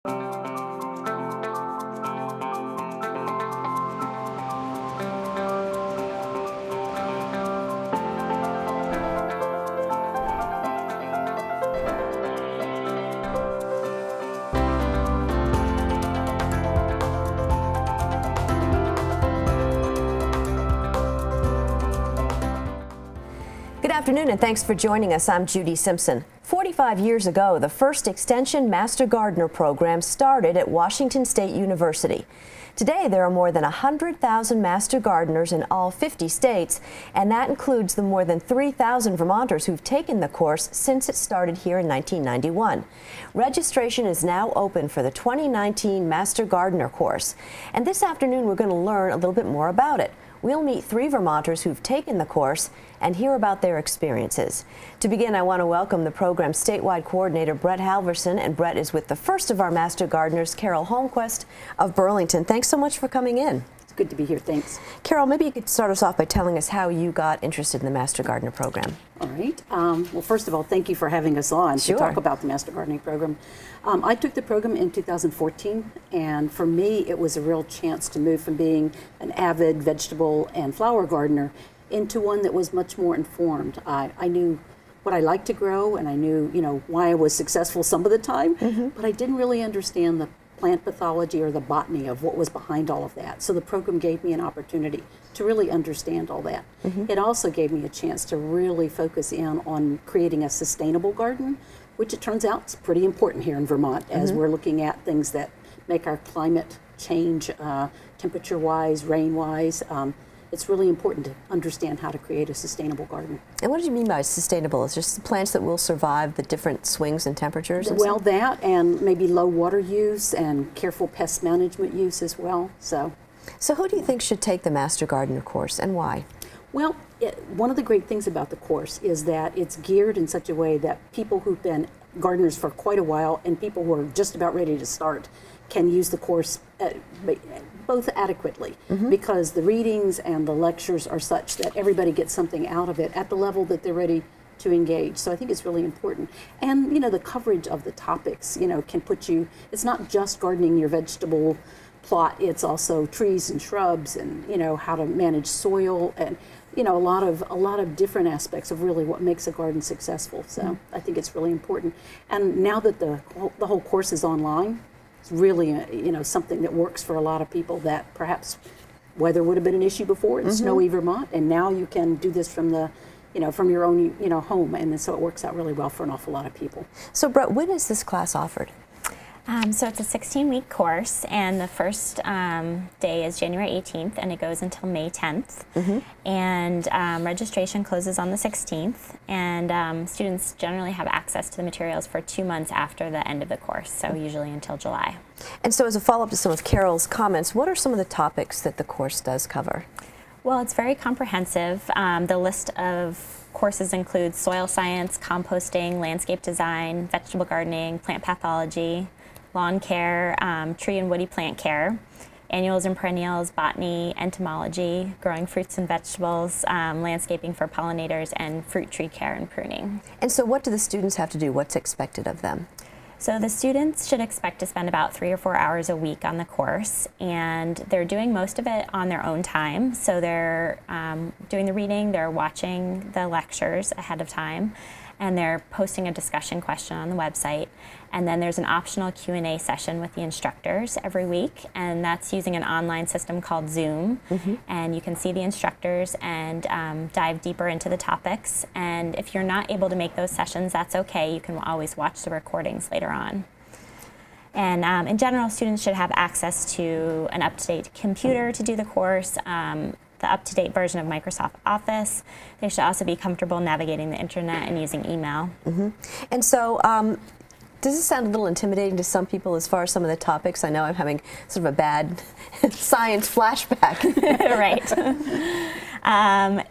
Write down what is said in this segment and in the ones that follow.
Good afternoon, and thanks for joining us. I'm Judy Simpson. 45 years ago, the first Extension Master Gardener program started at Washington State University. Today, there are more than 100,000 Master Gardeners in all 50 states, and that includes the more than 3,000 Vermonters who've taken the course since it started here in 1991. Registration is now open for the 2019 Master Gardener course, and this afternoon we're going to learn a little bit more about it. We'll meet 3 Vermonters who've taken the course and hear about their experiences. To begin, I want to welcome the program's statewide coordinator, Brett Halverson, and Brett is with the first of our Master Gardeners, Carol Holmquist of Burlington. Thanks so much for coming in. It's good to be here, thanks. Carol, maybe you could start us off by telling us how you got interested in the Master Gardener program. All right. Well, first of all, thank you for having us on to talk about the Master Gardening program. I took the program in 2014, and for me, it was a real chance to move from being an avid vegetable and flower gardener into one that was much more informed. I knew what I liked to grow, and I knew, why I was successful some of the time, but I didn't really understand the plant pathology or the botany of what was behind all of that. So the program gave me an opportunity to really understand all that. It also gave me a chance to really focus in on creating a sustainable garden, which it turns out is pretty important here in Vermont as we're looking at things that make our climate change temperature-wise, rain-wise. It's really important to understand how to create a sustainable garden. And what do you mean by sustainable? It's just plants that will survive the different swings in temperatures? Well, that and maybe low water use and careful pest management use as well. So who do you think should take the Master Gardener course, and why? Well, one of the great things about the course is that it's geared in such a way that people who've been gardeners for quite a while and people who are just about ready to start can use the course both adequately, because the readings and the lectures are such that everybody gets something out of it at the level that they're ready to engage. So I think it's really important. And, the coverage of the topics, can put you, it's not just gardening your vegetable plot, it's also trees and shrubs and, how to manage soil and, a lot of different aspects of really what makes a garden successful. So I think it's really important. And now that the whole course is online, it's really, something that works for a lot of people that perhaps weather would have been an issue before in snowy Vermont, and now you can do this from the, from your own, home, and so it works out really well for an awful lot of people. So Brett, when is this class offered? So it's a 16-week course, and the first day is January 18th, and it goes until May 10th. And registration closes on the 16th, and students generally have access to the materials for 2 months after the end of the course, so usually until July. And so as a follow-up to some of Carol's comments, what are some of the topics that the course does cover? Well, it's very comprehensive. The list of courses includes soil science, composting, landscape design, vegetable gardening, plant pathology, lawn care, tree and woody plant care, annuals and perennials, botany, entomology, growing fruits and vegetables, landscaping for pollinators, and fruit tree care and pruning. And so what do the students have to do? What's expected of them? So the students should expect to spend about 3 or 4 hours a week on the course, and they're doing most of it on their own time. So they're doing the reading, they're watching the lectures ahead of time, and they're posting a discussion question on the website. And then there's an optional Q&A session with the instructors every week, and that's using an online system called Zoom. And you can see the instructors and dive deeper into the topics. And if you're not able to make those sessions, that's okay. You can always watch the recordings later on. And in general, students should have access to an up-to-date computer to do the course, the up-to-date version of Microsoft Office. They should also be comfortable navigating the internet and using email. And so, does this sound a little intimidating to some people as far as some of the topics? I know I'm having sort of a bad science flashback. Right.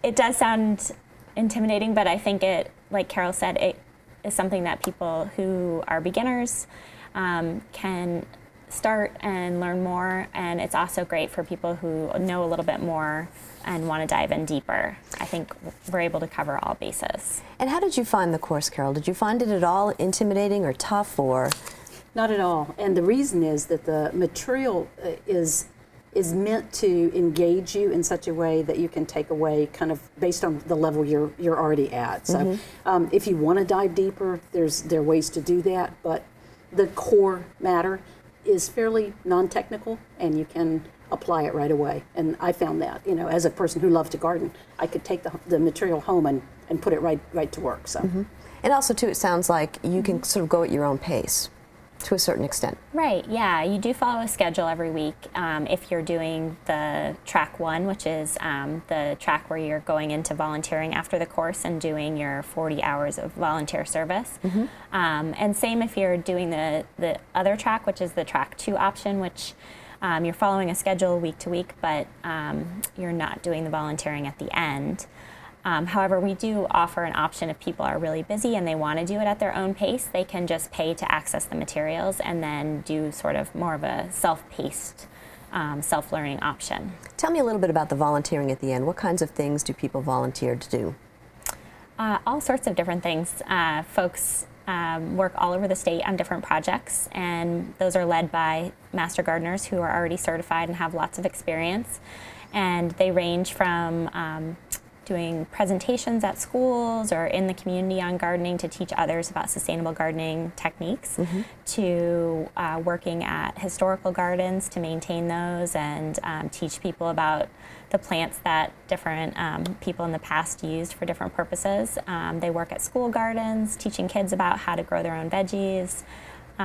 It does sound intimidating, but I think it, like Carol said, it is something that people who are beginners can start and learn more, and it's also great for people who know a little bit more and want to dive in deeper. I think we're able to cover all bases. And how did you find the course, Carol? Did you find it at all intimidating or tough, or? Not at all. And the reason is that the material is meant to engage you in such a way that you can take away kind of based on the level you're already at. So if you want to dive deeper, there are ways to do that, but the core matter is fairly non-technical, and you can apply it right away. And I found that, you know, as a person who loved to garden, I could take the material home and put it right to work. So, And also, too, it sounds like you can sort of go at your own pace to a certain extent. Right, yeah. You do follow a schedule every week. If you're doing the track 1, which is the track where you're going into volunteering after the course and doing your 40 hours of volunteer service. And same if you're doing the other track, which is the track 2 option, which you're following a schedule week to week, but you're not doing the volunteering at the end. However, we do offer an option if people are really busy and they want to do it at their own pace. They can just pay to access the materials and then do sort of more of a self-paced, self-learning option. Tell me a little bit about the volunteering at the end. What kinds of things do people volunteer to do? All sorts of different things. Folks work all over the state on different projects, and those are led by master gardeners who are already certified and have lots of experience. And they range from doing presentations at schools or in the community on gardening to teach others about sustainable gardening techniques, to working at historical gardens to maintain those and teach people about the plants that different people in the past used for different purposes. They work at school gardens, teaching kids about how to grow their own veggies.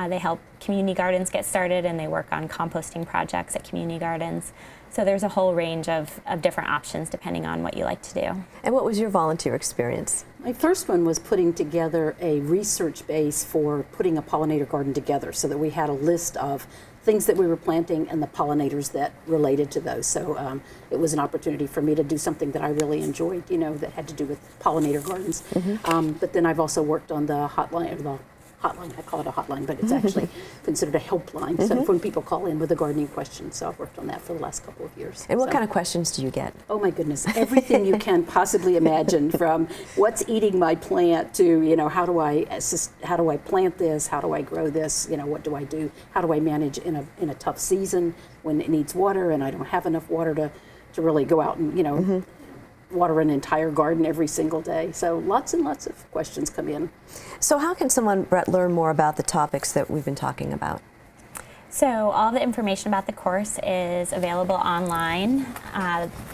They help community gardens get started, and they work on composting projects at community gardens. So there's a whole range of different options depending on what you like to do. And what was your volunteer experience? my first one was putting together a research base for putting a pollinator garden together, so that we had a list of things that we were planting and the pollinators that related to those. So it was an opportunity for me to do something that I really enjoyed, you know, that had to do with pollinator gardens. But then I've also worked on the hotline, I call it a hotline, but it's actually considered a helpline. So when people call in with a gardening question, so I've worked on that for the last couple of years. And what kind of questions do you get? Oh my goodness, everything you can possibly imagine, from what's eating my plant to, you know, how do I plant this, how do I grow this, you know, what do I do, how do I manage in a tough season when it needs water and I don't have enough water to really go out and, you know, water an entire garden every single day. So lots and lots of questions come in. So how can someone, Brett, learn more about the topics that we've been talking about? So all the information about the course is available online.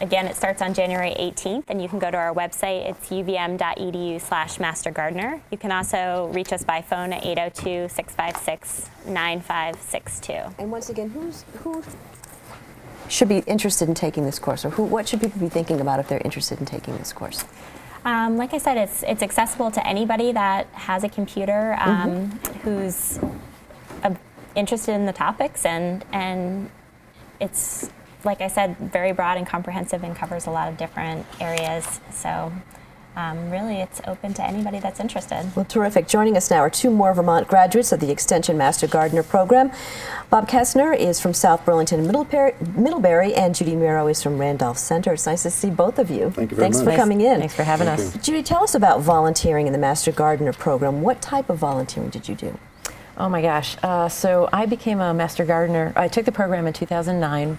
Again, it starts on January 18th, and you can go to our website. It's uvm.edu/mastergardener. You can also reach us by phone at 802-656-9562. And once again, who should be interested in taking this course, or what should people be thinking about if they're interested in taking this course? Like I said, it's accessible to anybody that has a computer, who's interested in the topics, and it's, like I said, very broad and comprehensive and covers a lot of different areas. So really, it's open to anybody that's interested. Well, terrific. Joining us now are two more Vermont graduates of the Extension Master Gardener program. Bob Kessner is from South Burlington and Middlebury, and Judy Miro is from Randolph Center. It's nice to see both of you. Thank you very much. Thanks for coming in. Thanks for having us. Judy, tell us about volunteering in the Master Gardener program. What type of volunteering did you do? Oh my gosh. So I became a Master Gardener. I took the program in 2009,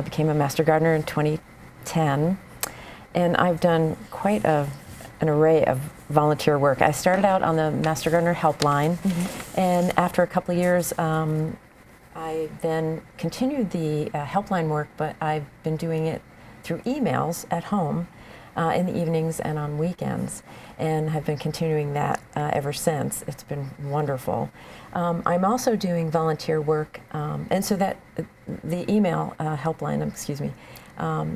became a Master Gardener in 2010, and I've done quite an array of volunteer work. I started out on the Master Gardener helpline, and after a couple of years, I then continued the helpline work, but I've been doing it through emails at home in the evenings and on weekends, and have been continuing that ever since. It's been wonderful. I'm also doing volunteer work, and so that the email helpline,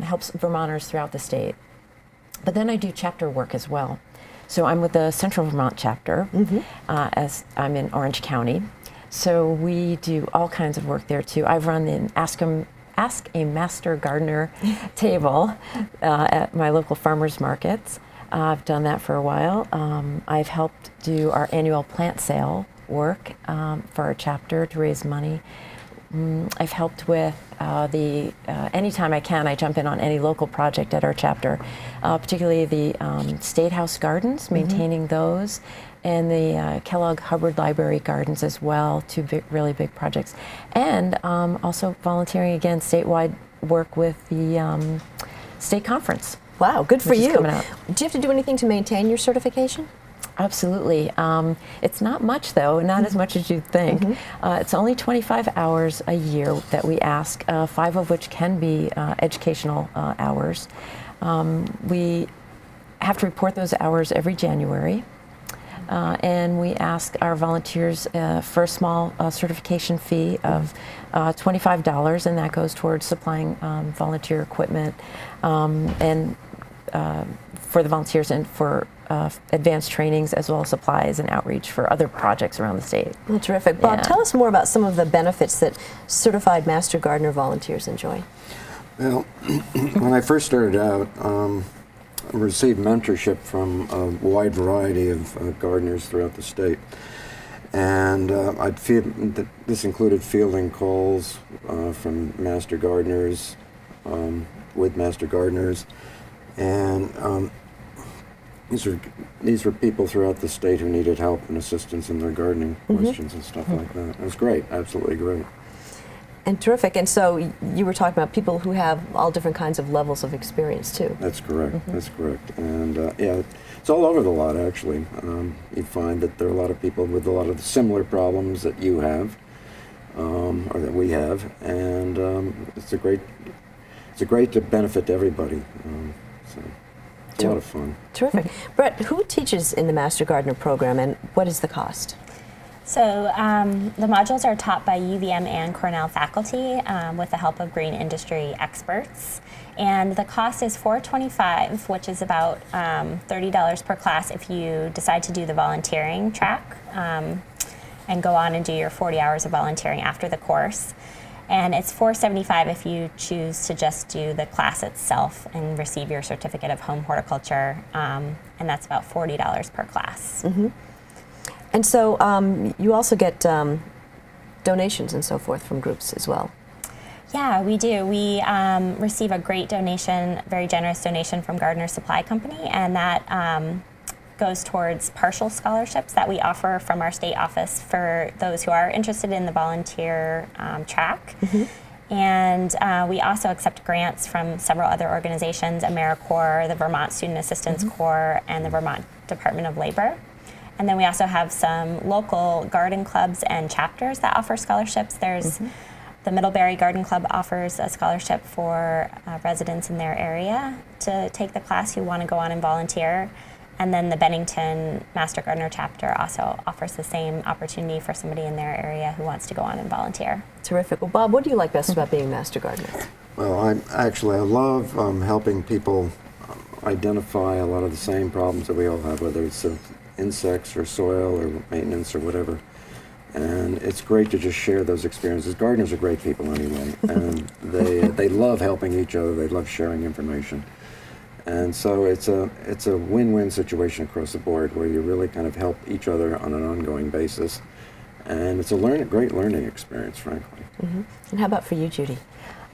helps Vermonters throughout the state. But then I do chapter work as well. So I'm with the Central Vermont chapter, as I'm in Orange County. So we do all kinds of work there too. I've run the Ask a Master Gardener table at my local farmers markets. I've done that for a while. I've helped do our annual plant sale work for our chapter to raise money. I've helped with anytime I can, I jump in on any local project at our chapter, particularly the State House Gardens, maintaining those, and the Kellogg Hubbard Library Gardens as well, two really big projects. And also volunteering again statewide work with the state conference. Wow, good for which is you. coming up. Do you have to do anything to maintain your certification? Absolutely. It's not much, though, not as much as you'd think. It's only 25 hours a year that we ask, 5 of which can be educational hours. We have to report those hours every January. And we ask our volunteers for a small certification fee of $25, and that goes towards supplying volunteer equipment and for the volunteers and for advanced trainings, as well as supplies and outreach for other projects around the state. Well, terrific. Bob, Yeah. tell us more about some of the benefits that certified Master Gardener volunteers enjoy. Well, when I first started out, I received mentorship from a wide variety of gardeners throughout the state. And this included fielding calls from Master Gardeners, with Master Gardeners. And these were people throughout the state who needed help and assistance in their gardening questions and stuff like that. It was great, absolutely great. And terrific. And so you were talking about people who have all different kinds of levels of experience, too. That's correct. That's correct. And yeah, it's all over the lot, actually. You find that there are a lot of people with a lot of similar problems that you have, or that we have, and it's a great benefit to everybody. So it's a lot of fun. Terrific. Brett, who teaches in the Master Gardener program, and what is the cost? So the modules are taught by UVM and Cornell faculty with the help of green industry experts. And the cost is $425, which is about $30 per class if you decide to do the volunteering track and go on and do your 40 hours of volunteering after the course. And it's $475 if you choose to just do the class itself and receive your certificate of home horticulture, and that's about $40 per class. And so you also get donations and so forth from groups as well. Yeah, we do. We receive a great donation, very generous donation from Gardener Supply Company, and that goes towards partial scholarships that we offer from our state office for those who are interested in the volunteer track. And we also accept grants from several other organizations, AmeriCorps, the Vermont Student Assistance Corps, and the Vermont Department of Labor. And then we also have some local garden clubs and chapters that offer scholarships. There's the Middlebury Garden Club offers a scholarship for residents in their area to take the class who want to go on and volunteer. And then the Bennington Master Gardener chapter also offers the same opportunity for somebody in their area who wants to go on and volunteer. Terrific. Well, Bob, what do you like best about being a Master Gardener? Well, I love helping people identify a lot of the same problems that we all have, whether it's insects or soil or maintenance or whatever. And it's great to just share those experiences. Gardeners are great people anyway, and they love helping each other. They love sharing information. And so it's a win-win situation across the board where you really kind of help each other on an ongoing basis. And it's a great learning experience, frankly. And how about for you, Judy?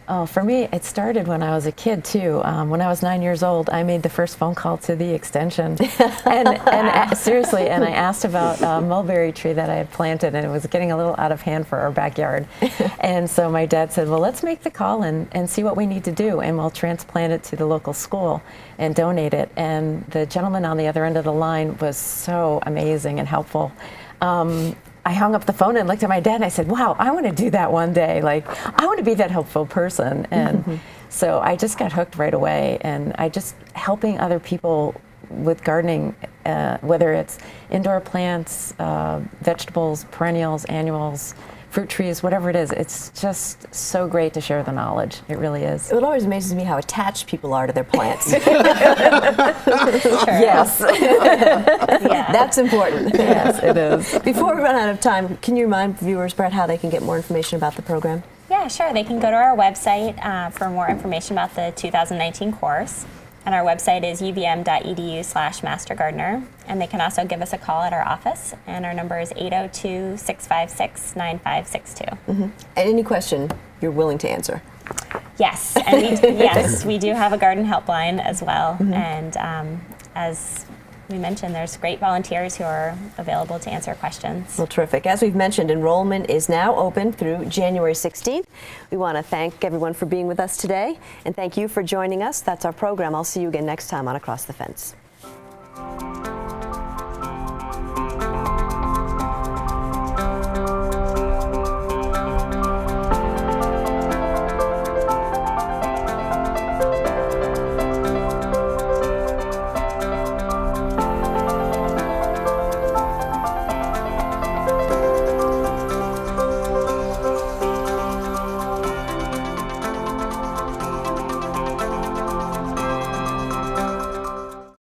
Oh, for me, it started when I was a kid, too. When I was 9 years old, I made the first phone call to the extension. and seriously, and I asked about a mulberry tree that I had planted, and it was getting a little out of hand for our backyard. And so my dad said, well, let's make the call and see what we need to do, and we'll transplant it to the local school and donate it. And the gentleman on the other end of the line was so amazing and helpful. I hung up the phone and looked at my dad and I said, wow, I want to do that one day. Like, I want to be that helpful person. And so I just got hooked right away. And I just helping other people with gardening, whether it's indoor plants, vegetables, perennials, annuals, fruit trees, whatever it is, it's just so great to share the knowledge. It really is. It always amazes me how attached people are to their plants. Yes. Yeah. That's important. Yes, it is. Before we run out of time, can you remind viewers, Brett, how they can get more information about the program? Yeah, sure. They can go to our website for more information about the 2019 course. And our website is uvm.edu/mastergardener. And they can also give us a call at our office. And our number is 802-656-9562. And any question you're willing to answer. Yes, and we do have a garden helpline as well. And as we mentioned, there's great volunteers who are available to answer questions. Well, terrific. As we've mentioned, enrollment is now open through January 16th. We want to thank everyone for being with us today, and thank you for joining us. That's our program. I'll see you again next time on Across the Fence.